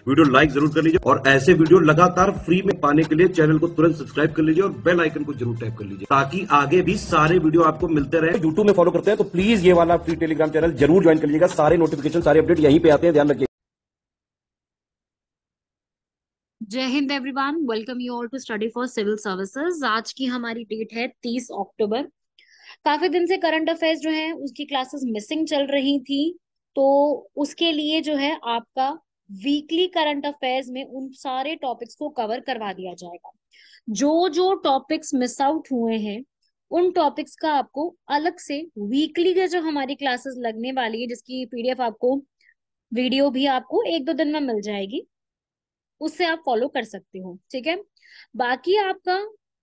Video like जरूर कर लीजिए और ऐसे वीडियो लगातार फ्री में पाने के लिए चैनल को तुरंत सब्सक्राइब कर लीजिए और बेल आइकन को जरूर टैप कर लीजिए ताकि आगे भी सारे वीडियो आपको मिलते रहे। यूट्यूब में फॉलो करते हैं तो प्लीज ये वाला फ्री टेलीग्राम चैनल जरूर ज्वाइन कर लीजिएगा। सारे नोटिफिकेशन सारे अपडेट यहीं पे आते हैं, ध्यान रखिए। जय हिंद everyone, welcome you all to study for civil services. आज की हमारी डेट है 30 अक्टूबर। काफी दिन से करंट अफेयर्स जो है उसकी क्लासेस मिसिंग चल रही थी, तो उसके लिए जो है आपका वीकली करंट अफेयर्स में उन सारे टॉपिक्स को कवर करवा दिया जाएगा। जो जो टॉपिक्स मिस आउट हुए हैं उन टॉपिक्स का आपको अलग से वीकली के जो हमारी क्लासेस लगने वाली है, जिसकी पीडीएफ आपको, वीडियो भी आपको एक दो दिन में मिल जाएगी, उससे आप फॉलो कर सकते हो। ठीक है, बाकी आपका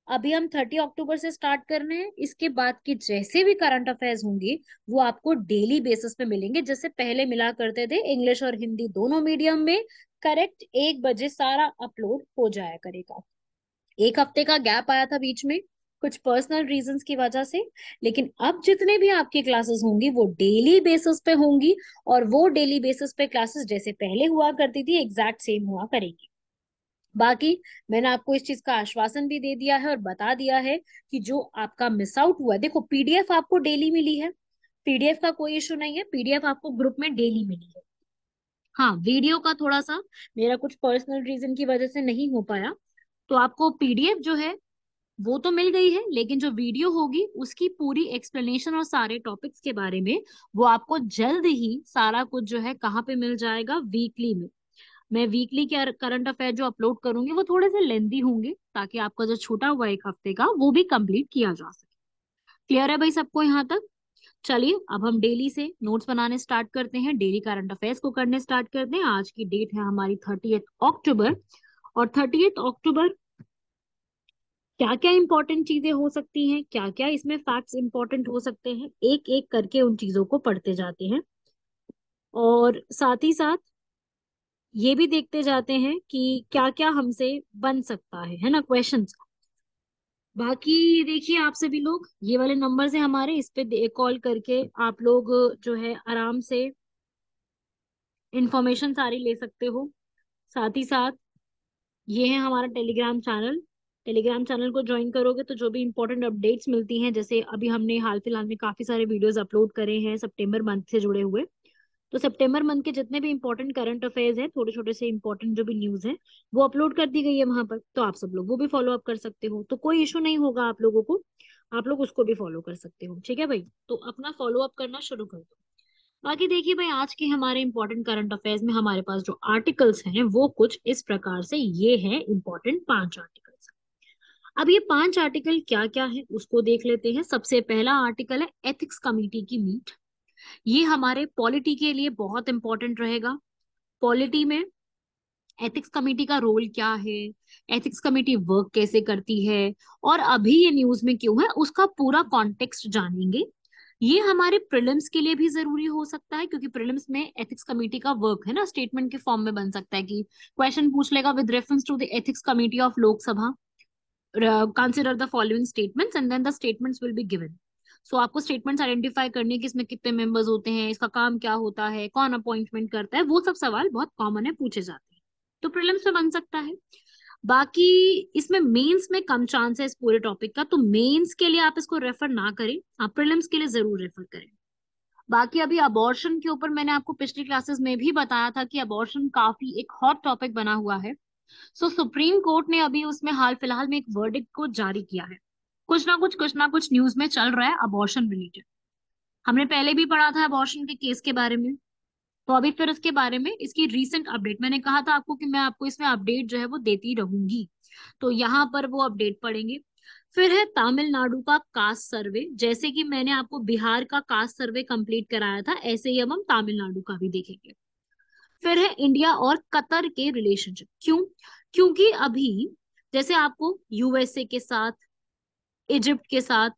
अभी हम 30 अक्टूबर से स्टार्ट कर रहे हैं। इसके बाद के जैसे भी करंट अफेयर्स होंगे वो आपको डेली बेसिस पे मिलेंगे, जैसे पहले मिला करते थे इंग्लिश और हिंदी दोनों मीडियम में। करेक्ट 1 बजे सारा अपलोड हो जाया करेगा। एक हफ्ते का गैप आया था बीच में कुछ पर्सनल रीजंस की वजह से, लेकिन अब जितने भी आपकी क्लासेस होंगी वो डेली बेसिस पे होंगी, और वो डेली बेसिस पे क्लासेस जैसे पहले हुआ करती थी एग्जैक्ट सेम हुआ करेगी। बाकी मैंने आपको इस चीज का आश्वासन भी दे दिया है और बता दिया है कि जो आपका मिस आउट हुआ है, देखो पीडीएफ आपको डेली मिली है, पीडीएफ का कोई इशू नहीं है, पीडीएफ आपको ग्रुप में डेली मिली है। हाँ, वीडियो का थोड़ा सा मेरा कुछ पर्सनल रीजन की वजह से नहीं हो पाया, तो आपको पीडीएफ जो है वो तो मिल गई है, लेकिन जो वीडियो होगी उसकी पूरी एक्सप्लेनेशन और सारे टॉपिक्स के बारे में वो आपको जल्द ही सारा कुछ जो है कहाँ पे मिल जाएगा, वीकली में। मैं वीकली के करंट अफेयर जो अपलोड करूंगी वो थोड़े से लेंदी होंगे, ताकि आपका जो छूटा हुआ एक हफ्ते का वो भी कंप्लीट किया जा सके। क्लियर है भाई सबको यहाँ तक? चलिए अब हम डेली से नोट्स बनाने स्टार्ट करते हैं, डेली करंट अफेयर्स को करने स्टार्ट करते हैं। आज की डेट है हमारी 30 अक्टूबर, और 30 अक्टूबर क्या क्या इंपॉर्टेंट चीजें हो सकती हैं, क्या क्या इसमें फैक्ट्स इंपॉर्टेंट हो सकते हैं, एक एक करके उन चीजों को पढ़ते जाते हैं, और साथ ही साथ ये भी देखते जाते हैं कि क्या क्या हमसे बन सकता है ना, क्वेश्चंस। बाकी देखिए, आप सभी लोग ये वाले नंबर है हमारे, इस पे कॉल करके आप लोग जो है आराम से इंफॉर्मेशन सारी ले सकते हो। साथ ही साथ ये है हमारा टेलीग्राम चैनल। टेलीग्राम चैनल को ज्वाइन करोगे तो जो भी इंपॉर्टेंट अपडेट्स मिलती हैं, जैसे अभी हमने हाल फिलहाल में काफी सारे वीडियोस अपलोड करे हैं सितंबर मंथ से जुड़े हुए, तो सितंबर मंथ के जितने भी इंपॉर्टेंट करंट अफेयर्स हैं, छोटे छोटे से इंपॉर्टेंट जो भी न्यूज है, वो अपलोड कर दी गई है वहां पर, तो आप सब लोग वो भी फॉलो अप कर सकते हो, तो कोई इशू नहीं होगा आप लोगों को, आप लोग उसको भी फॉलो कर सकते हो। ठीक है भाई, तो अपना फॉलो अप करना शुरू कर दो। बाकी देखिए भाई, आज के हमारे इंपॉर्टेंट करंट अफेयर्स में हमारे पास जो आर्टिकल्स हैं वो कुछ इस प्रकार से, ये है इंपॉर्टेंट 5 आर्टिकल्स। अब ये 5 आर्टिकल क्या क्या है उसको देख लेते हैं। सबसे पहला आर्टिकल है एथिक्स कमेटी की मीट। ये हमारे पॉलिटी के लिए बहुत इंपॉर्टेंट रहेगा। पॉलिटी में एथिक्स कमेटी का रोल क्या है, एथिक्स कमेटी वर्क कैसे करती है, और अभी ये न्यूज में क्यों है, उसका पूरा कॉन्टेक्स्ट जानेंगे। ये हमारे प्रीलिम्स के लिए भी जरूरी हो सकता है, क्योंकि प्रीलिम्स में एथिक्स कमेटी का वर्क है ना, स्टेटमेंट के फॉर्म में बन सकता है कि क्वेश्चन पूछ लेगा with reference to the ethics committee of Lok Sabha, consider the following statements and then the statements will be given. So आपको स्टेटमेंट्स आइडेंटिफाई करनी है कि इसमें कितने मेंबर्स होते हैं, इसका काम क्या होता है, कौन अपॉइंटमेंट करता है, वो सब सवाल बहुत कॉमन है, पूछे जाते हैं, तो प्रीलिम्स में बन सकता है। बाकी इसमें मेंस में कम चांस है इस पूरे टॉपिक का, तो मेंस के लिए आप इसको रेफर ना करें, आप प्रीलिम्स के लिए जरूर रेफर करें। बाकी अभी अबॉर्शन के ऊपर मैंने आपको पिछली क्लासेस में भी बताया था कि अबॉर्शन काफी एक हॉट टॉपिक बना हुआ है। सो सुप्रीम कोर्ट ने अभी उसमें हाल फिलहाल में एक वर्डिक्ट को जारी किया है। कुछ ना कुछ न्यूज में चल रहा है अबॉर्शन रिलेटेड। हमने पहले भी पढ़ा था अबॉर्शन के केस के बारे में, तो अभी फिर इसके बारे में इसकी रीसेंट अपडेट, मैंने कहा था आपको कि मैं आपको इसमें अपडेट जो है वो देती रहूंगी, तो यहाँ पर वो अपडेट पढ़ेंगे। फिर है तमिलनाडु का कास्ट सर्वे। जैसे कि मैंने आपको बिहार का कास्ट सर्वे कंप्लीट कराया था, ऐसे ही अब हम तमिलनाडु का भी देखेंगे। फिर है इंडिया और कतर के रिलेशनशिप। क्यों? क्योंकि अभी जैसे आपको यूएसए के साथ, इजिप्ट के साथ,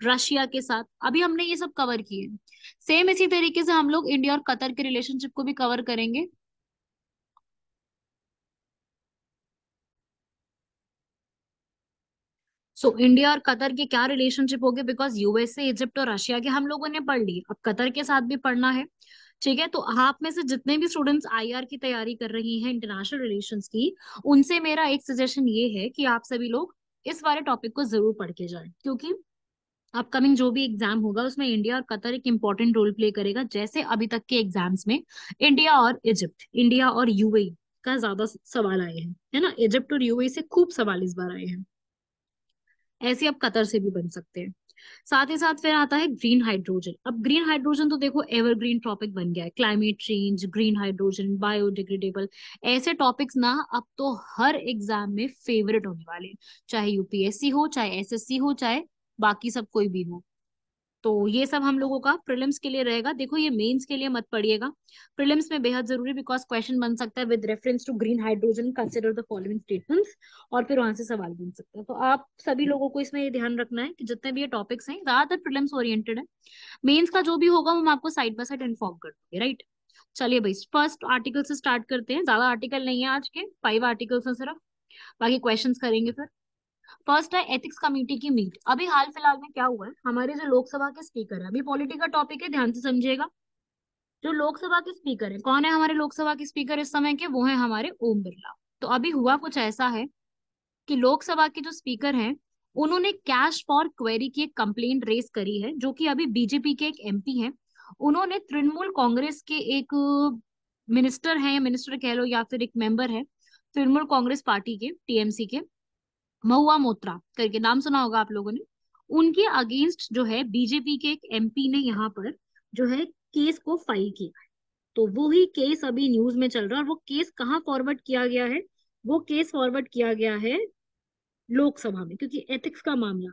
रशिया के साथ अभी हमने ये सब कवर किए, सेम इसी तरीके से हम लोग इंडिया और कतर के रिलेशनशिप को भी कवर करेंगे। सो इंडिया और कतर के क्या रिलेशनशिप हो गए, बिकॉज यूएसए, इजिप्ट और रशिया के हम लोगों ने पढ़ लिए, अब कतर के साथ भी पढ़ना है। ठीक है, तो आप में से जितने भी स्टूडेंट्स आईआर की तैयारी कर रही हैं, इंटरनेशनल रिलेशंस की, उनसे मेरा एक सजेशन ये है कि आप सभी लोग इस वाले टॉपिक को जरूर पढ़ के जाएं, क्योंकि अपकमिंग जो भी एग्जाम होगा उसमें इंडिया और कतर एक इंपॉर्टेंट रोल प्ले करेगा। जैसे अभी तक के एग्जाम्स में इंडिया और इजिप्ट, इंडिया और यूएई का ज्यादा सवाल आए हैं, है ना, इजिप्ट और यूएई से खूब सवाल इस बार आए हैं। ऐसे अब कतर से भी बन सकते हैं। साथ ही साथ फिर आता है ग्रीन हाइड्रोजन। अब ग्रीन हाइड्रोजन तो देखो एवरग्रीन टॉपिक बन गया है, climate change, green hydrogen, biodegradable, ऐसे टॉपिक्स ना अब तो हर एग्जाम में फेवरेट होने वाले हैं, चाहे यूपीएससी हो, चाहे एसएससी हो, चाहे बाकी सब कोई भी हो। तो ये सब हम लोगों का प्रीलिम्स के लिए रहेगा। देखो ये मेंस के लिए मत पढ़िएगा, प्रीलिम्स में बेहद जरूरी, बिकॉज क्वेश्चन बन सकता है with reference to green hydrogen, consider the following statements, और फिर वहां से सवाल बन सकता है। तो आप सभी लोगों को इसमें ये ध्यान रखना है कि जितने भी ये टॉपिक्स हैं ज्यादातर प्रीलिम्स ओरिएंटेड है। मेंस का जो भी होगा वो मैं आपको साइड बाय साइड इन्फॉर्म कर दूंगी, राइट। चलिए भाई, फर्स्ट आर्टिकल से स्टार्ट करते हैं। ज्यादा आर्टिकल नहीं है आज के, 5 आर्टिकल्स हैं सिर्फ, बाकी क्वेश्चंस करेंगे फिर। फर्स्ट है एथिक्स कमेटी की मीट। अभी हाल फिलहाल में क्या हुआ है, हमारे जो लोकसभा के स्पीकर है, अभी पॉलिटी का टॉपिक है, ध्यान से समझिएगा। जो लोकसभा के स्पीकर है, कौन है हमारे लोकसभा के स्पीकर इस समय के, वो है हमारे ओम बिरला। तो अभी हुआ कुछ ऐसा है कि लोकसभा के जो स्पीकर हैं, उन्होंने कैश फॉर क्वेरी की एक कंप्लेंट रेज करी है, जो कि अभी बीजेपी के एक एमपी हैं। उन्होंने तृणमूल कांग्रेस के एक मिनिस्टर हैं, या मिनिस्टर कह लो, या फिर एक मेंबर है तृणमूल कांग्रेस पार्टी के, टीएमसी के, महुआ मोत्रा करके नाम सुना होगा आप लोगों ने। उनके अगेंस्ट जो है बीजेपी के एक एमपी ने यहाँ पर जो है केस को फाइल किया है। तो वो ही केस अभी न्यूज में चल रहा है, और वो केस कहाँ फॉरवर्ड किया गया है, वो केस फॉरवर्ड किया गया है लोकसभा में, क्योंकि एथिक्स का मामला।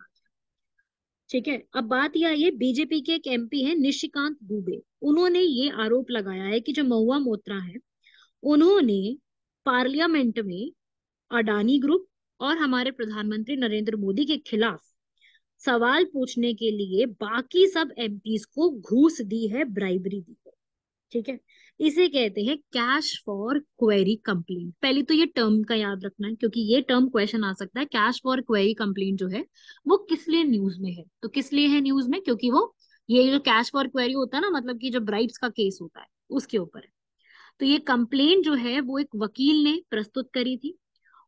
ठीक है, अब बात यह है, बीजेपी के एक एमपी है निशिकांत दुबे, उन्होंने ये आरोप लगाया है कि जो महुआ मोत्रा है, उन्होंने पार्लियामेंट में अडानी ग्रुप और हमारे प्रधानमंत्री नरेंद्र मोदी के खिलाफ सवाल पूछने के लिए बाकी सब एमपीज को घूस दी है, ब्राइबरी दी है। ठीक है, इसे कहते हैं कैश फॉर क्वेरी कंप्लेंट। पहले तो ये टर्म का याद रखना है, क्योंकि ये टर्म क्वेश्चन आ सकता है। कैश फॉर क्वेरी कंप्लेंट जो है वो किस लिए न्यूज में है, तो किस लिए है न्यूज में, क्योंकि वो ये जो कैश फॉर क्वेरी होता है ना, मतलब कि जो ब्राइब्स का केस होता है उसके ऊपर है। तो ये कंप्लेंट जो है वो एक वकील ने प्रस्तुत करी थी,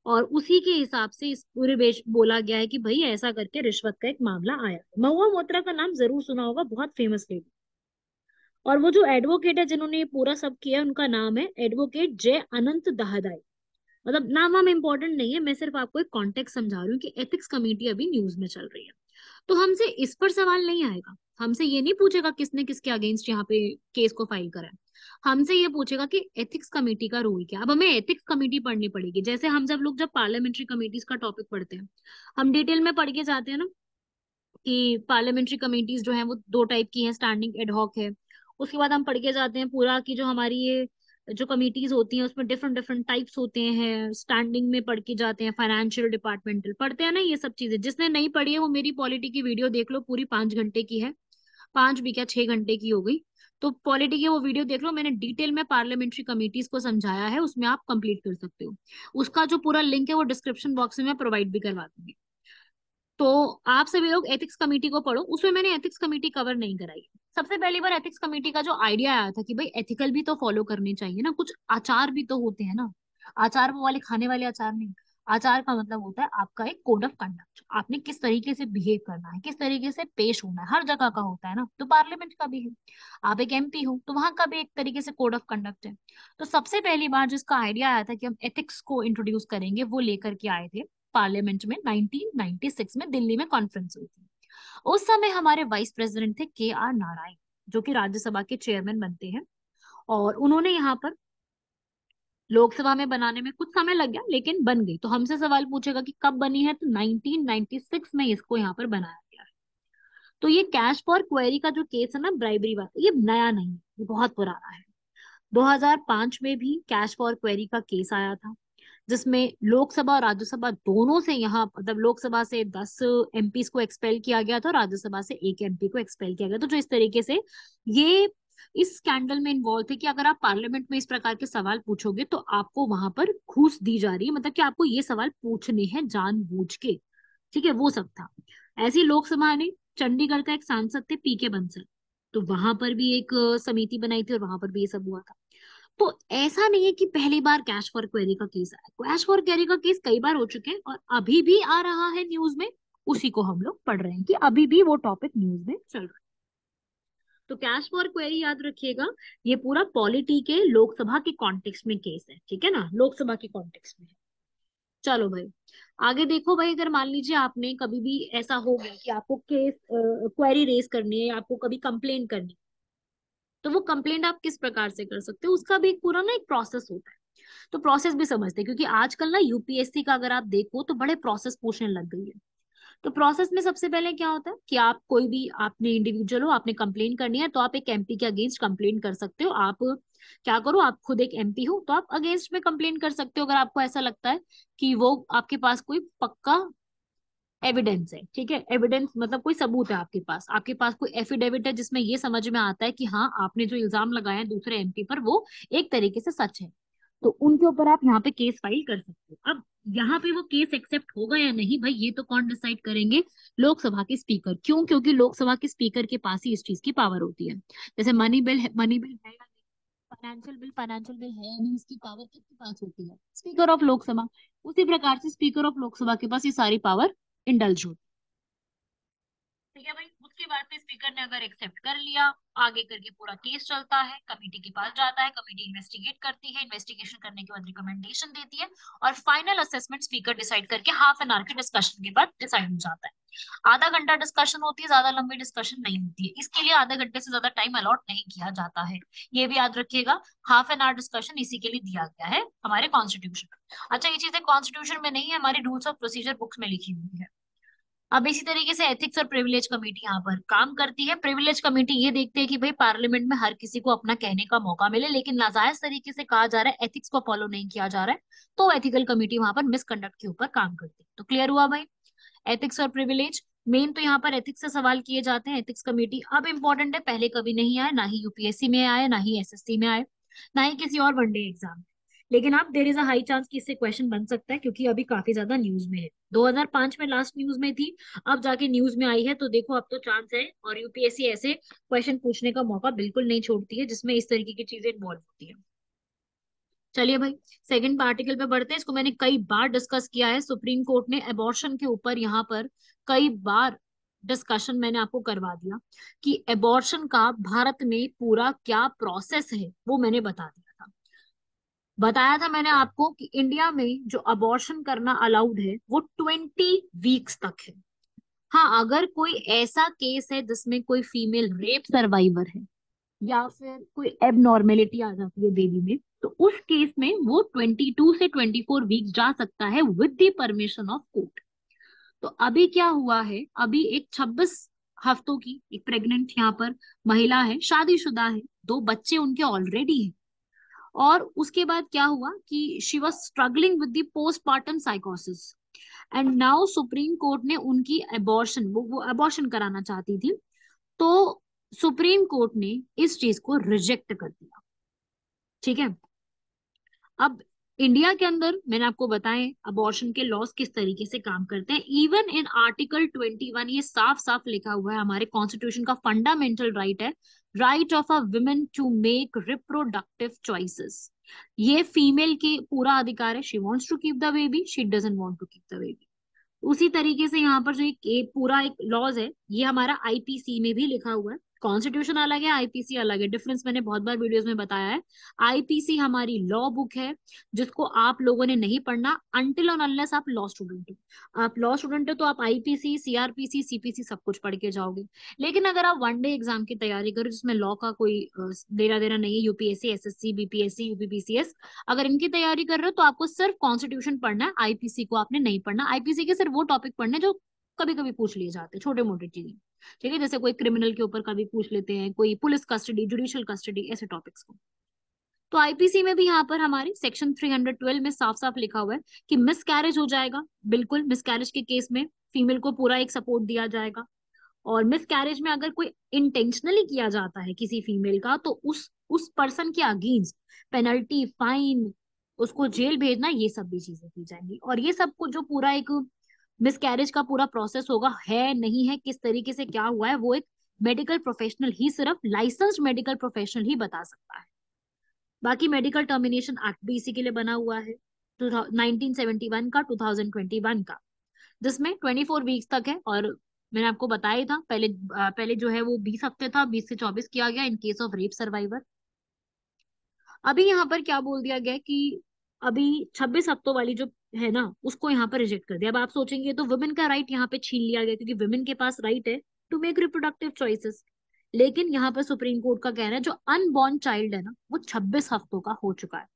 और उसी के हिसाब से इस पूरे बेच बोला गया है कि भाई ऐसा करके रिश्वत का एक मामला आया। महुआ मोत्रा का नाम जरूर सुना होगा, बहुत फेमस लेडी। और वो जो एडवोकेट है जिन्होंने ये पूरा सब किया, उनका नाम है एडवोकेट जय अनंत दाहदाई। मतलब नाम वाम इम्पोर्टेंट नहीं है, मैं सिर्फ आपको एक कॉन्टेक्स्ट समझा रही हूँ कि एथिक्स कमेटी अभी न्यूज में चल रही है। तो हमसे इस पर सवाल नहीं आएगा, हमसे ये नहीं पूछेगा किसने किसके अगेंस्ट यहाँ पे केस को फाइल करा है। हमसे ये पूछेगा कि एथिक्स कमेटी का रोल क्या है। अब हमें एथिक्स कमेटी पढ़नी पड़ेगी, जैसे हम जब पार्लियामेंट्री कमेटीज का टॉपिक पढ़ते हैं, हम डिटेल में पढ़ के जाते हैं ना कि पार्लियामेंट्री कमेटीज जो है वो दो टाइप की हैं, स्टैंडिंग, एडहॉक है। उसके बाद हम पढ़ के जाते हैं पूरा कि जो हमारी ये जो कमिटीज होती हैं उसमें डिफरेंट डिफरेंट टाइप्स होते हैं। स्टैंडिंग में पढ़ के जाते हैं, फाइनेंशियल, डिपार्टमेंटल पढ़ते हैं ना, ये सब चीजें। जिसने नहीं पढ़ी है वो मेरी पॉलिटी की वीडियो देख लो, पूरी 5 घंटे की है, 5 भी क्या 6 घंटे की हो गई। तो पॉलिटी की वो वीडियो देख लो, मैंने डिटेल में पार्लियामेंट्री कमिटीज को समझाया है, उसमें आप कंप्लीट कर सकते हो। उसका जो पूरा लिंक है वो डिस्क्रिप्शन बॉक्स में मैं प्रोवाइड भी करवा दूंगी। तो आप सभी लोग एथिक्स कमेटी को पढ़ो, उसमें मैंने एथिक्स कमेटी कवर नहीं कराई। सबसे पहली बार एथिक्स कमेटी का जो आइडिया आया था कि भाई एथिकल भी तो फॉलो करने चाहिए ना, कुछ आचार भी तो होते हैं ना। आचार वो वाले खाने वाले आचार नहीं। आचार का मतलब होता है आपका एक कोड ऑफ कंडक्ट, आपने किस तरीके से बिहेव करना है, किस तरीके से पेश होना है, हर जगह का होता है ना। तो पार्लियामेंट का भी है, आप एक एमपी हो तो वहां का भी एक तरीके से कोड ऑफ कंडक्ट है। तो सबसे पहली बार जिसका आइडिया आया था कि हम एथिक्स को इंट्रोड्यूस करेंगे, वो लेकर के आए थे पार्लियामेंट में 1996 में, दिल्ली में कॉन्फ्रेंस हुई थी। उस समय हमारे वाइस प्रेसिडेंट थे के आर नारायण, जो कि राज्यसभा के चेयरमैन बनते हैं। और उन्होंने यहाँ पर लोकसभा में बनाने में कुछ समय लग गया, लेकिन बन गई। तो हमसे सवाल पूछेगा कि कब बनी है, तो 1996 में इसको यहाँ पर बनाया गया है। तो ये कैश फॉर क्वेरी का जो केस है ना, ब्राइबरी वाला, ये नया नहीं है, ये बहुत पुराना है। 2005 में भी कैश फॉर क्वेरी का केस आया था, जिसमें लोकसभा और राज्यसभा दोनों से, यहाँ मतलब लोकसभा से 10 एमपीज को एक्सपेल किया गया था, राज्यसभा से एक एमपी को एक्सपेल किया गया। तो जो इस तरीके से ये इस स्कैंडल में इन्वॉल्व थे कि अगर आप पार्लियामेंट में इस प्रकार के सवाल पूछोगे तो आपको वहां पर घूस दी जा रही है, मतलब कि आपको ये सवाल पूछने हैं जानबूझ के। ठीक है, वो सब था। ऐसी लोकसभा ने, चंडीगढ़ का एक सांसद थे पीके बंसल, तो वहां पर भी एक समिति बनाई थी और वहां पर भी ये सब हुआ था। तो ऐसा नहीं है कि पहली बार कैश फॉर क्वेरी का केस आया, कैश फॉर क्वेरी का केस कई बार हो चुके हैं और अभी भी आ रहा है न्यूज में। उसी को हम लोग पढ़ रहे हैं कि अभी भी वो टॉपिक न्यूज में चल रहा है। तो कैश फॉर क्वेरी याद रखिएगा, ये पूरा पॉलिटी के लोकसभा के कॉन्टेक्स्ट में केस है, ठीक है ना, लोकसभा के कॉन्टेक्स्ट में है। चलो भाई, आगे देखो भाई, अगर मान लीजिए आपने कभी भी ऐसा हो गया कि आपको केस क्वेरी रेज करनी है, आपको कभी कंप्लेन करनी है, तो वो कंप्लेंट आप किस प्रकार से कर सकते हो, उसका भी एक पूरा ना एक प्रोसेस होता है। तो प्रोसेस भी समझते हैं, क्योंकि आजकल ना यूपीएससी का अगर आप देखो तो बड़े प्रोसेस पूछने लग गई है। तो प्रोसेस में सबसे पहले क्या होता है कि आप कोई भी, आपने इंडिविजुअल हो, आपने कंप्लेन करनी है, तो आप एक एमपी के अगेंस्ट कंप्लेन कर सकते हो। आप क्या करो, आप खुद एक एमपी हो तो आप अगेंस्ट में कंप्लेन कर सकते हो, अगर आपको ऐसा लगता है कि वो आपके पास कोई पक्का एविडेंस है, ठीक है। एविडेंस मतलब कोई सबूत है आपके पास कोई एफिडेविट है जिसमें ये समझ में आता है कि हाँ, आपने जो इल्जाम लगाया है दूसरे एमपी पर वो एक तरीके से सच है, तो उनके ऊपर आप यहाँ पे केस फाइल कर सकते हो। अब यहाँ पे वो केस एक्सेप्ट होगा या नहीं भाई, ये तो कौन डिसाइड करेंगे, लोकसभा के स्पीकर। क्यों? क्योंकि लोकसभा के स्पीकर के पास ही इस चीज की पावर होती है। जैसे मनी बिल है या नहीं, फाइनेंशियल बिल है या नहीं, इसकी पावर किसके पास होती है, स्पीकर ऑफ लोकसभा। उसी प्रकार से स्पीकर ऑफ लोकसभा के पास ये सारी पावर इंडल्ज होती है। ठीक है भाई, उसके बाद में स्पीकर ने अगर एक्सेप्ट कर लिया, आगे करके पूरा केस चलता है, कमेटी के पास जाता है, कमेटी इन्वेस्टिगेट करती है, इन्वेस्टिगेशन करने के बाद रिकमेंडेशन देती है, और फाइनल असेसमेंट स्पीकर डिसाइड करके हाफ एन आवर के डिस्कशन के बाद डिसाइड हो जाता है। आधा घंटा डिस्कशन होती है, ज्यादा लंबी डिस्कशन नहीं होती है, इसके लिए आधे घंटे से ज्यादा टाइम अलॉट नहीं किया जाता है। ये भी याद रखिएगा, हाफ एन आवर डिस्कशन इसी के लिए दिया गया है हमारे कॉन्स्टिट्यूशन में। अच्छा, ये चीजें कॉन्स्टिट्यूशन में नहीं है, हमारी रूल्स ऑफ प्रोसीजर बुक्स में लिखी हुई है। अब इसी तरीके से एथिक्स और प्रिविलेज कमेटी यहाँ पर काम करती है। प्रिविलेज कमेटी ये देखते हैं कि भाई पार्लियामेंट में हर किसी को अपना कहने का मौका मिले, लेकिन नाजायज तरीके से कहा जा रहा है, एथिक्स को फॉलो नहीं किया जा रहा है, तो एथिकल कमेटी वहां पर मिसकंडक्ट के ऊपर काम करती है। तो क्लियर हुआ भाई, एथिक्स और प्रिविलेज मेन तो यहाँ पर एथिक्स से सवाल किए जाते हैं। एथिक्स कमेटी अब इंपॉर्टेंट है, पहले कभी नहीं आए, ना ही यूपीएससी में आए, ना ही एसएससी में आए, ना ही किसी और वनडे एग्जाम में। लेकिन अब there is a high chance कि इससे क्वेश्चन बन सकता है, क्योंकि अभी काफी ज्यादा न्यूज में है। 2005 में लास्ट न्यूज में थी, अब जाके न्यूज में आई है, तो देखो अब तो चांस है। और यूपीएससी ऐसे क्वेश्चन पूछने का मौका बिल्कुल नहीं छोड़ती है जिसमें इस तरीके की चीजें इन्वॉल्व होती है। चलिए भाई, सेकंड आर्टिकल पे बढ़ते हैं। इसको मैंने कई बार डिस्कस किया है, सुप्रीम कोर्ट ने एबॉर्शन के ऊपर यहाँ पर कई बार डिस्कशन मैंने आपको करवा दिया कि एबॉर्शन का भारत में पूरा क्या प्रोसेस है, वो मैंने बता दिया था। बताया था मैंने आपको कि इंडिया में जो अबॉर्शन करना अलाउड है वो 20 वीक्स तक है। हाँ, अगर कोई ऐसा केस है जिसमें कोई फीमेल रेप सर्वाइवर है या फिर कोई एबनॉर्मेलिटी आ जाती है बेबी में, तो उस केस में वो 22 से 24 वीक्स जा सकता है with the permission of court. तो अभी क्या हुआ है, अभी एक 26 हफ्तों की एक प्रेग्नेंट यहाँ पर महिला है, शादीशुदा है, 2 बच्चे उनके ऑलरेडी हैं। और उसके बाद क्या हुआ कि she was struggling with the postmortem साइकोसिस, एंड नाउ सुप्रीम कोर्ट ने उनकी अबॉर्शन, वो अबॉर्शन कराना चाहती थी, तो सुप्रीम कोर्ट ने इस चीज को रिजेक्ट कर दिया। ठीक है, अब इंडिया के अंदर मैंने आपको बताएं अबॉर्शन के लॉस किस तरीके से काम करते हैं। इवन इन आर्टिकल 21 ये साफ साफ लिखा हुआ है, हमारे कॉन्स्टिट्यूशन का फंडामेंटल राइट है, right of a women to make reproductive choices. ये फीमेल की पूरा अधिकार है, she wants to keep the baby, she doesn't want to keep the baby. उसी तरीके से यहाँ पर जो एक पूरा एक लॉज है, ये हमारा आईपीसी में भी लिखा हुआ है। कॉन्स्टिट्यूशन अलग है, आईपीसी अलग है, डिफरेंस मैंने बहुत बार वीडियोस में बताया है। आईपीसी हमारी लॉ बुक है, जिसको आप लोगों ने नहीं पढ़ना अनटिल और अनलेस आप लॉ स्टूडेंट हो। आप लॉ स्टूडेंट हो तो आप आईपीसी, सीआरपीसी, सीपीसी सब कुछ पढ़ के जाओगे। लेकिन अगर आप वनडे एग्जाम की तैयारी करो जिसमें लॉ का कोई लेना देना नहीं है, यूपीएससी, एसएससी, बीपीएससी, यूपीपीसीएस, अगर इनकी तैयारी कर रहे हो तो आपको सिर्फ कॉन्स्टिट्यूशन पढ़ना है, आईपीसी को आपने नहीं पढ़ना। आईपीसी के सिर्फ वो टॉपिक पढ़ने जो कभी कभी पूछ लिए जाते हैं, छोटे मोटे चीजें। ठीक है, जैसे कोई क्रिमिनल के ऊपर कभी पूछ लेते हैं, कोई पुलिस कस्टडी, जुडिशियल कस्टडी, ऐसे टॉपिक्स को। तो आईपीसी में भी यहाँ पर हमारे सेक्शन 312 में साफ साफ लिखा हुआ है कि मिस कैरेज हो जाएगा, बिल्कुल मिस कैरेज के केस में फीमेल को पूरा एक सपोर्ट दिया जाएगा। और मिस कैरेज में अगर कोई इंटेंशनली किया जाता है किसी फीमेल का, तो उस पर्सन के अगेंस्ट पेनल्टी, फाइन, उसको जेल भेजना, ये सब भी चीजें की जाएंगी। और ये सब कुछ जो पूरा एक मिसकैरेज का पूरा प्रोसेस होगा, है नहीं है, किस तरीके से क्या हुआ है, वो एक मेडिकल प्रोफेशनल ही, सिर्फ लाइसेंस्ड मेडिकल प्रोफेशनल ही बता सकता है। बाकी मेडिकल टर्मिनेशन एक्ट भी इसी के लिए बना हुआ है 1971 का, 2021 का, जिसमें 24 वीक्स तक है। और मैंने आपको बताया ही था पहले, पहले जो है वो 20 हफ्ते था, 20 से 24 किया गया in case of rape survivor. अभी यहाँ पर क्या बोल दिया गया है कि अभी 26 हफ्तों वाली जो है ना, उसको यहाँ पर रिजेक्ट कर दिया। अब आप सोचेंगे तो वुमेन का राइट यहाँ पे छीन लिया गया, क्योंकि वुमेन के पास राइट है टू मेक रिप्रोडक्टिव चॉइसेस। लेकिन यहाँ पर सुप्रीम कोर्ट का कहना है जो अनबॉर्न चाइल्ड है ना, वो 26 हफ्तों का हो चुका है।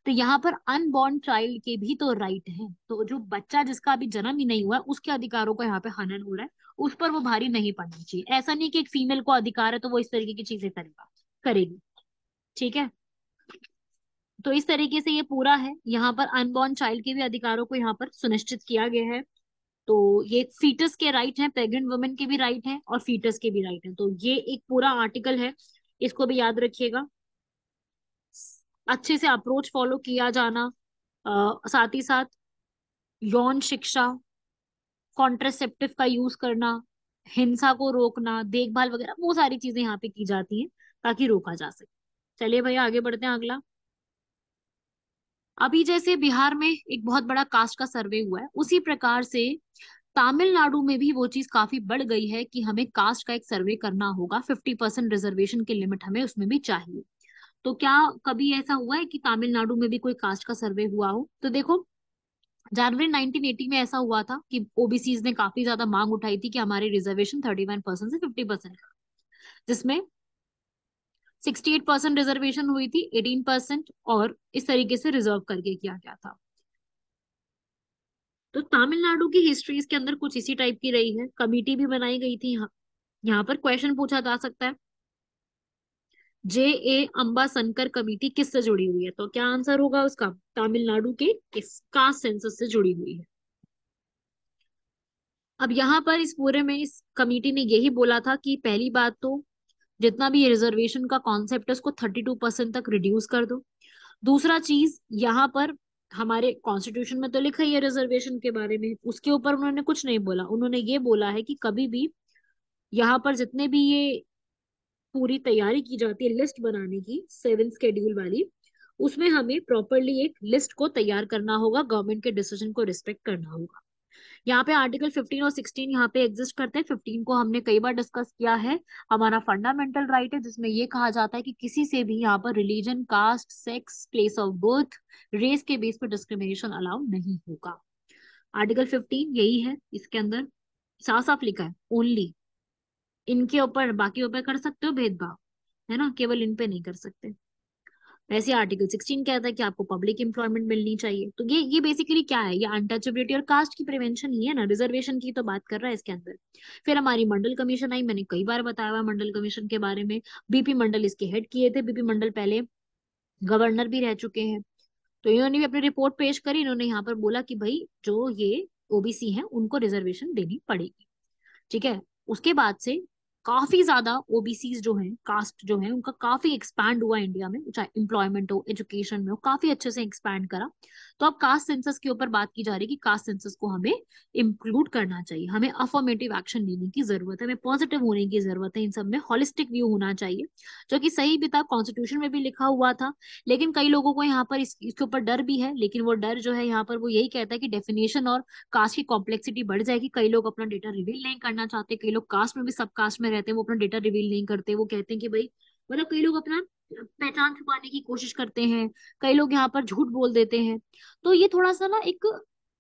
तो यहाँ पर अनबॉर्न चाइल्ड के भी तो राइट है, तो जो बच्चा जिसका अभी जन्म ही नहीं हुआ है उसके अधिकारों का यहाँ पे हनन हो रहा है, उस पर वो भारी नहीं पड़ना चाहिए। ऐसा नहीं कि एक फीमेल को अधिकार है तो वो इस तरीके की चीजें करेगी। ठीक है, तो इस तरीके से ये पूरा है। यहाँ पर अनबॉर्न चाइल्ड के भी अधिकारों को यहाँ पर सुनिश्चित किया गया है। तो ये फीटस के राइट हैं, प्रेग्नेंट वुमेन के भी राइट हैं और फीटस के भी राइट हैं। तो ये एक पूरा आर्टिकल है, इसको भी याद रखिएगा। अच्छे से अप्रोच फॉलो किया जाना, साथ ही साथ यौन शिक्षा, कॉन्ट्रासेप्टिव का यूज करना, हिंसा को रोकना, देखभाल वगैरह, वो सारी चीजें यहाँ पे की जाती हैं ताकि रोका जा सके। चलिए भैया आगे बढ़ते हैं। अगला, अभी जैसे बिहार में एक बहुत बड़ा कास्ट का सर्वे हुआ है, उसी प्रकार से तमिलनाडु में भी वो चीज काफी बढ़ गई है कि हमें कास्ट का एक सर्वे करना होगा, 50% रिजर्वेशन की लिमिट हमें उसमें भी चाहिए। तो क्या कभी ऐसा हुआ है कि तमिलनाडु में भी कोई कास्ट का सर्वे हुआ हो? तो देखो, जनवरी 1980 में ऐसा हुआ था कि ओबीसीज ने काफी ज्यादा मांग उठाई थी कि हमारी रिजर्वेशन 31% से 50%, जिसमें 68% रिजर्वेशन हुई थी, 18% और इस तरीके से रिजर्व करके किया गया था। तो तमिलनाडु की हिस्ट्री इसके अंदर कुछ इसी टाइप की रही है। कमिटी भी बनाई गई थी। यहाँ पर क्वेश्चन पूछा जा सकता है, जे ए अम्बासनकर कमेटी किससे जुड़ी हुई है? तो क्या आंसर होगा उसका? तमिलनाडु के किस कास्ट सेंसस से जुड़ी हुई है। अब यहाँ पर इस पूरे में इस कमेटी ने यही बोला था कि पहली बात तो जितना भी रिजर्वेशन का कॉन्सेप्ट है उसको 32% तक रिड्यूस कर दो। दूसरा चीज, यहाँ पर हमारे कॉन्स्टिट्यूशन में तो लिखा ही है रिजर्वेशन के बारे में, उसके ऊपर उन्होंने कुछ नहीं बोला। उन्होंने ये बोला है कि कभी भी यहाँ पर जितने भी ये पूरी तैयारी की जाती है लिस्ट बनाने की 7 शेड्यूल वाली, उसमें हमें प्रॉपरली एक लिस्ट को तैयार करना होगा, गवर्नमेंट के डिसीजन को रिस्पेक्ट करना होगा। यहाँ पे आर्टिकल 15 और 16 यहाँ पे एग्जिस्ट करते हैं। 15 को हमने कई बार डिस्कस किया है, हमारा फंडामेंटल राइट है, जिसमें ये कहा जाता है कि किसी से भी यहाँ पर religion, caste, sex, place of birth, race के बेस पर डिस्क्रिमिनेशन अलाउ नहीं होगा। आर्टिकल 15 यही है, इसके अंदर साफ साफ लिखा है ओनली इनके ऊपर, बाकी ऊपर कर सकते हो भेदभाव, है ना, केवल इन पे नहीं कर सकते। वैसे आर्टिकल 16 कहता है कि आपको पब्लिक एम्प्लॉयमेंट मिलनी चाहिए। तो ये बेसिकली क्या है, ये अनटचेबिलिटी और कास्ट की प्रिवेंशन ही है ना, रिजर्वेशन की तो बात कर रहा है इसके अंदर। फिर हमारी मंडल कमीशन आई, मैंने कई बार बताया हुआ मंडल कमीशन के बारे में। बीपी मंडल इसके हेड किए थे, बीपी मंडल पहले गवर्नर भी रह चुके हैं। तो इन्होंने भी अपनी रिपोर्ट पेश करी। इन्होंने यहाँ पर बोला कि भाई जो ये ओबीसी हैं उनको रिजर्वेशन देनी पड़ेगी। ठीक है, उसके बाद से काफी ज्यादा ओबीसीज जो हैं, कास्ट जो है, उनका काफी एक्सपैंड हुआ इंडिया में, चाहे एम्प्लॉयमेंट हो, एजुकेशन में हो, काफी अच्छे से एक्सपैंड करा। तो अब कास्ट सेंसस के ऊपर बात की जा रही है कि कास्ट सेंसस को हमें इंक्लूड करना चाहिए, हमें अफर्मेटिव एक्शन लेने की जरूरत है, हमें पॉजिटिव होने की जरूरत है, इन सब में हॉलिस्टिक व्यू होना चाहिए, जो कि सही भी था, कॉन्स्टिट्यूशन में भी लिखा हुआ था। लेकिन कई लोगों को यहाँ पर इसके ऊपर डर भी है, लेकिन वो डर जो है यहाँ पर वो यही कहता है कि डेफिनेशन और कास्ट की कॉम्प्लेक्सिटी बढ़ जाएगी। कई लोग अपना डेटा रिवील नहीं करना चाहते, कई लोग कास्ट में भी सब कास्ट में रहते हैं, वो अपना डेटा रिवील नहीं करते, वो कहते हैं कि भाई, मतलब कई लोग अपना पहचान छुपाने की कोशिश करते हैं, कई लोग यहाँ पर झूठ बोल देते हैं। तो ये थोड़ा सा ना एक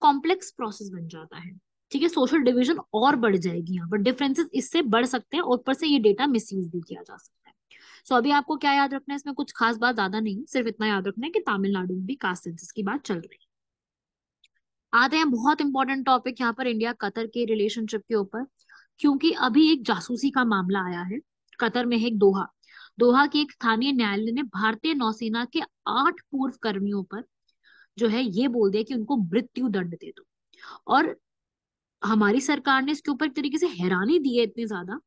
कॉम्प्लेक्स प्रोसेस बन जाता है। ठीक है, सोशल डिवीजन और बढ़ जाएगी, यहाँ पर डिफरेंसेस इससे बढ़ सकते हैं और ऊपर से ये डेटा मिसयूज भी किया जा सकता है। सो अभी आपको क्या याद रखना है, इसमें कुछ खास बात ज्यादा नहीं, सिर्फ इतना याद रखना है कि तमिलनाडु में भी कास्ट सेंसस की बात चल रही है। आते हैं बहुत इंपॉर्टेंट टॉपिक यहाँ पर, इंडिया कतर के रिलेशनशिप के ऊपर, क्योंकि अभी एक जासूसी का मामला आया है। कतर में है एक दोहा, दोहा के एक स्थानीय न्यायालय ने भारतीय नौसेना के 8 पूर्व कर्मियों पर जो है ये बोल दिया कि उनको मृत्यु दंड दे दो। और हमारी सरकार ने इसके ऊपर एक तरीके से हैरानी दी है इतनी ज्यादा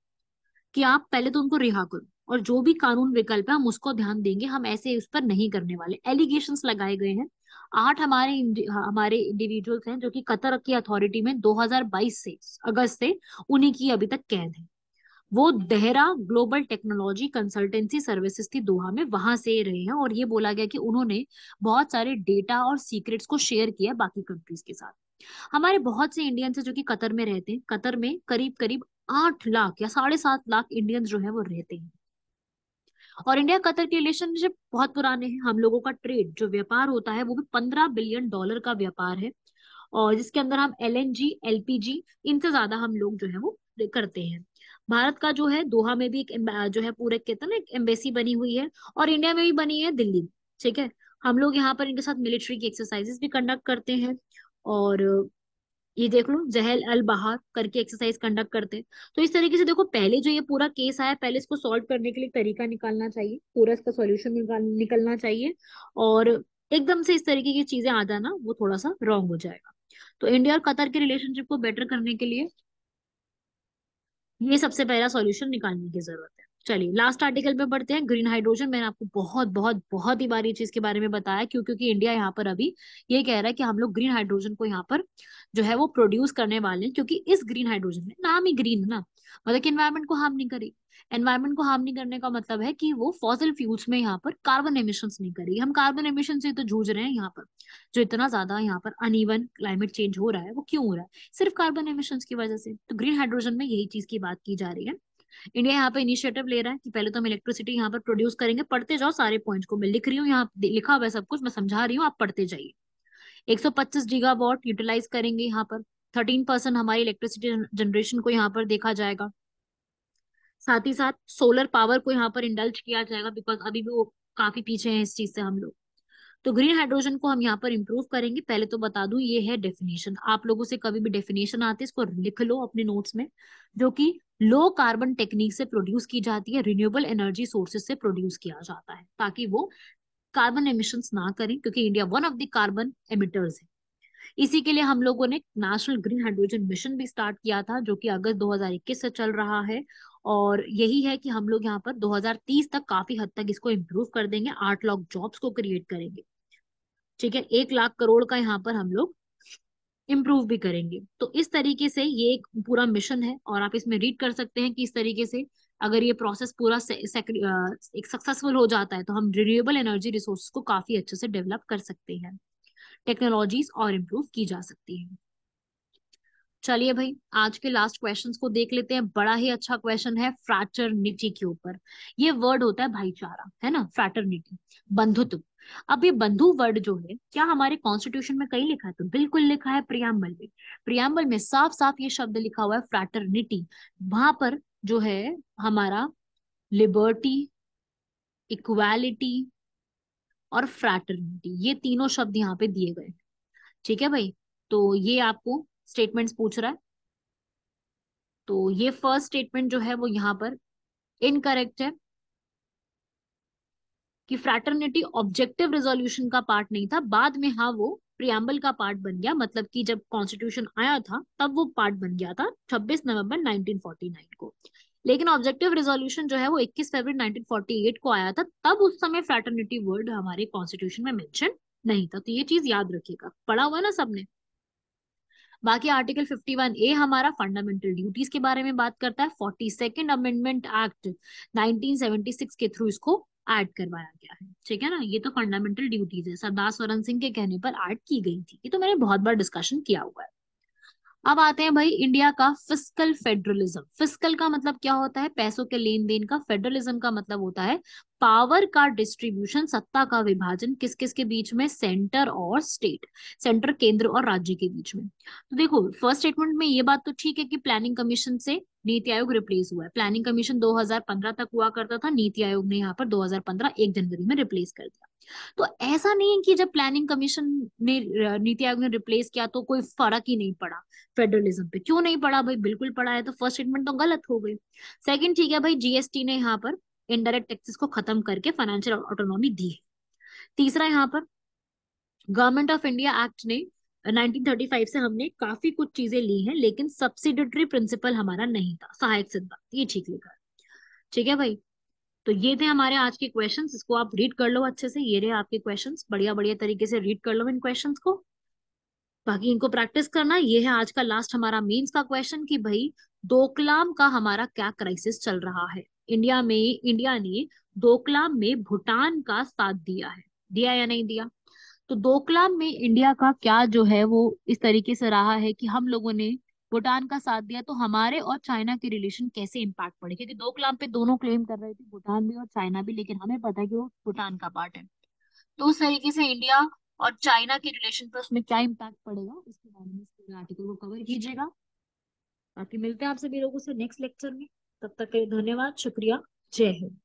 कि आप पहले तो उनको रिहा करो और जो भी कानून विकल्प है हम उसको ध्यान देंगे, हम ऐसे उस पर नहीं करने वाले। एलिगेशंस लगाए गए हैं। 8 हमारे इंडिविजुअल्स हैं जो कि कतर की अथॉरिटी में 2022 से, अगस्त से, उन्हीं की अभी तक कैद है। वो Dehra global technology consultancy services थी दोहा में, वहां से रहे हैं। और ये बोला गया कि उन्होंने बहुत सारे डेटा और सीक्रेट्स को शेयर किया बाकी कंट्रीज के साथ। हमारे बहुत से इंडियंस है जो कि कतर में रहते हैं। कतर में करीब करीब 8 लाख या 7.5 लाख इंडियंस जो है वो रहते हैं। और इंडिया कतर के रिलेशनशिप बहुत पुराने हैं। हम लोगों का ट्रेड जो व्यापार होता है वो भी $15 बिलियन का व्यापार है। और जिसके अंदर हम LNG LPG इनसे ज्यादा हम लोग जो है वो करते हैं। भारत का जो है दोहा में भी एक जो है पूरे कहते हैं ना एक एम्बेसी बनी हुई है। और इंडिया में भी बनी है दिल्ली में। ठीक है। हम लोग यहाँ पर इनके साथ मिलिट्री की एक्सरसाइजेस भी कंडक्ट करते हैं। और ये देख लो जहल अल बहार करके एक्सरसाइज कंडक्ट करते हैं। तो इस तरीके से देखो, पहले जो ये पूरा केस आया, पहले इसको सॉल्व करने के लिए एक तरीका निकालना चाहिए, पूरा इसका सॉल्यूशन निकलना चाहिए। और एकदम से इस तरीके की चीजें आ जाना वो थोड़ा सा रॉन्ग हो जाएगा। तो इंडिया और कतर के रिलेशनशिप को बेटर करने के लिए ये सबसे पहला सॉल्यूशन निकालने की जरूरत है। चलिए लास्ट आर्टिकल पे बढ़ते हैं। ग्रीन हाइड्रोजन, मैंने आपको बहुत बहुत बहुत ही बार ये चीज के बारे में बताया, क्यों? क्योंकि इंडिया यहाँ पर अभी ये कह रहा है कि हम लोग ग्रीन हाइड्रोजन को यहाँ पर जो है वो प्रोड्यूस करने वाले हैं। क्योंकि इस ग्रीन हाइड्रोजन में नाम ही ग्रीन है ना, मतलब कि एनवायरमेंट को हार्म नहीं करेगी। एनवायरमेंट को हार्म नहीं करने का मतलब है कि वो फॉसिल फ्यूल्स में यहाँ पर कार्बन एमिशंस नहीं करेगी। हम कार्बन एमिशन से तो जूझ रहे हैं यहाँ पर। जो इतना ज्यादा यहाँ पर अनइवन क्लाइमेट चेंज हो रहा है वो क्यों हो रहा है? सिर्फ कार्बन एमिशंस की वजह से। तो ग्रीन हाइड्रोजन में यही चीज की बात की जा रही है। इंडिया यहाँ पे इनिशिएटिव ले रहा है कि पहले तो हम इलेक्ट्रिसिटी यहाँ पर प्रोड्यूस करेंगे। पढ़ते जाओ सारे पॉइंट्स को, मैं लिख रही हूँ यहाँ लिखा हुआ है सब कुछ, मैं समझा रही हूँ, आप पढ़ते जाइए। 125 गीगावाट यूटिलाइज करेंगे यहाँ पर। 13% हमारी इलेक्ट्रिसिटी जनरेशन को यहाँ पर देखा जाएगा। साथ ही साथ सोलर पावर को यहाँ पर इंडल्ज किया जाएगा, बिकॉज अभी भी वो काफी पीछे हैं इस चीज से हम लोग। तो ग्रीन हाइड्रोजन को हम यहाँ पर इंप्रूव करेंगे। पहले तो बता दूं ये है डेफिनेशन, आप लोगों से कभी भी डेफिनेशन आती है इसको लिख लो अपने नोट्स में। जो कि लो कार्बन टेक्निक से प्रोड्यूस की जाती है, रिन्यूएबल एनर्जी सोर्सेज से प्रोड्यूस किया जाता है, ताकि वो कार्बन एमिशंस ना करें, क्योंकि India one of the carbon emitters है। इसी के लिए हम लोगों ने नेशनल ग्रीन हाइड्रोजन मिशन भी स्टार्ट किया था, जो कि अगस्त 2021 से चल रहा है। और यही है कि हम लोग यहाँ पर 2030 तक काफी हद तक इसको इम्प्रूव कर देंगे, 8 लाख जॉब्स को क्रिएट करेंगे। ठीक है, 1 लाख करोड़ का यहाँ पर हम लोग इम्प्रूव भी करेंगे। तो इस तरीके से ये एक पूरा मिशन है, और आप इसमें रीड कर सकते हैं कि इस तरीके से अगर ये प्रोसेस पूरा एक सक्सेसफुल हो जाता है तो हम रिन्यूएबल एनर्जी रिसोर्सेज को काफी अच्छे से डेवलप कर सकते हैं, टेक्नोलॉजीज और इम्प्रूव की जा सकती है। चलिए भाई, आज के लास्ट क्वेश्चंस को देख लेते हैं। बड़ा ही अच्छा क्वेश्चन है फ्रैटरनिटी के ऊपर। ये वर्ड होता है भाईचारा, है ना, फ्रैटरनिटी, बंधुत्व। अब ये बंधु वर्ड जो है, क्या हमारे कॉन्स्टिट्यूशन में कहीं लिखा है? तो बिल्कुल लिखा है, प्रियम्बल में। प्रियम्बल में साफ साफ ये शब्द लिखा हुआ है फ्रैटरनिटी। वहां पर जो है हमारा लिबर्टी, इक्वालिटी और फ्रैटरनिटी, ये तीनों शब्द यहाँ पे दिए गए हैं। ठीक है भाई, तो ये आपको स्टेटमेंट्स पूछ रहा है। तो ये फर्स्ट स्टेटमेंट जो है वो यहाँ पर इनकरेक्ट है, कि फ्रैटर्निटी ऑब्जेक्टिव रेजोल्यूशन का पार्ट नहीं था, बाद में हाँ वो प्रियम्बल का पार्ट बन गया। मतलब कि जब कॉन्स्टिट्यूशन आया था तब वो पार्ट बन गया था 26 नवंबर 1949 को। लेकिन ऑब्जेक्टिव रेजोल्यूशन जो है वो 21 फरवरी 1948 को आया था, तब उस समय फ्रैटर्निटी वर्ड हमारे कॉन्स्टिट्यूशन में मेंशन नहीं था। तो ये चीज याद रखिएगा, पढ़ा हुआ है ना सबने। बाकी आर्टिकल 51A हमारा फंडामेंटल ड्यूटीज के बारे में बात करता है। 42nd अमेंडमेंट एक्ट 1976 के थ्रू इसको ऐड करवाया गया है। ठीक है ना, ये तो फंडामेंटल ड्यूटीज है, सरदार स्वरण सिंह के कहने पर ऐड की गई थी। ये तो मैंने बहुत बार डिस्कशन किया हुआ है। अब आते हैं भाई इंडिया का फिस्कल फेडरलिज्म। फिस्कल का मतलब क्या होता है? पैसों के लेन देन का। फेडरलिज्म का मतलब होता है पावर का डिस्ट्रीब्यूशन, सत्ता का विभाजन किस किस के बीच में? सेंटर और स्टेट, सेंटर केंद्र और राज्य के बीच में। तो देखो फर्स्ट स्टेटमेंट में ये बात तो ठीक है कि प्लानिंग कमीशन से नीति आयोग रिप्लेस हुआ है। प्लानिंग कमीशन 2015 तक हुआ करता था, नीति आयोग ने यहाँ पर 2015 1 जनवरी में रिप्लेस कर दिया। तो ऐसा नहीं है कि जब प्लानिंग कमीशन ने नीति आयोग ने रिप्लेस किया तो कोई फर्क ही नहीं पड़ा फेडरलिज्म पे। क्यों नहीं पड़ा भाई? बिल्कुल पड़ा है। तो फर्स्ट स्टेटमेंट तो गलत हो गई। सेकंड, ठीक है भाई, जीएसटी ने यहाँ पर इनडायरेक्ट टैक्सेस को खत्म करके फाइनेंशियल ऑटोनॉमी दी है। तीसरा, यहाँ पर गवर्नमेंट ऑफ इंडिया एक्ट ने 1935 से हमने काफी कुछ चीजें ली हैं, लेकिन सब्सिडिटरी प्रिंसिपल हमारा नहीं था, सहायक सिद्धांत, ये ठीक लिखा है। ठीक है भाई, तो ये थे हमारे आज के क्वेश्चंस। इसको आप रीड कर लो अच्छे से, ये रहे आपके क्वेश्चंस, बढ़िया बढ़िया तरीके से रीड कर लो इन क्वेश्चंस को। बाकी इनको प्रैक्टिस करना। ये है आज का लास्ट हमारा मेंस का क्वेश्चन कि भाई डोकलाम का हमारा क्या क्राइसिस चल रहा है। इंडिया ने डोकलाम में भूटान का साथ दिया है, दिया या नहीं दिया? तो डोकलाम में इंडिया का क्या जो है वो इस तरीके से रहा है कि हम लोगों ने भूटान का साथ दिया, तो हमारे और चाइना के रिलेशन कैसे इम्पैक्ट पड़े? क्योंकि डोकलाम पे दोनों क्लेम कर रहे थे, भूटान भी और चाइना भी, लेकिन हमें पता है कि वो भूटान का पार्ट है। तो उस तरीके से इंडिया और चाइना के रिलेशन पर उसमें क्या इम्पैक्ट पड़ेगा, इसके बारे में इस पूरे आर्टिकल को कवर कीजिएगा। बाकी मिलते हैं आप सभी लोगों से नेक्स्ट लेक्चर में। तब तक के लिए धन्यवाद, शुक्रिया, जय हिंद।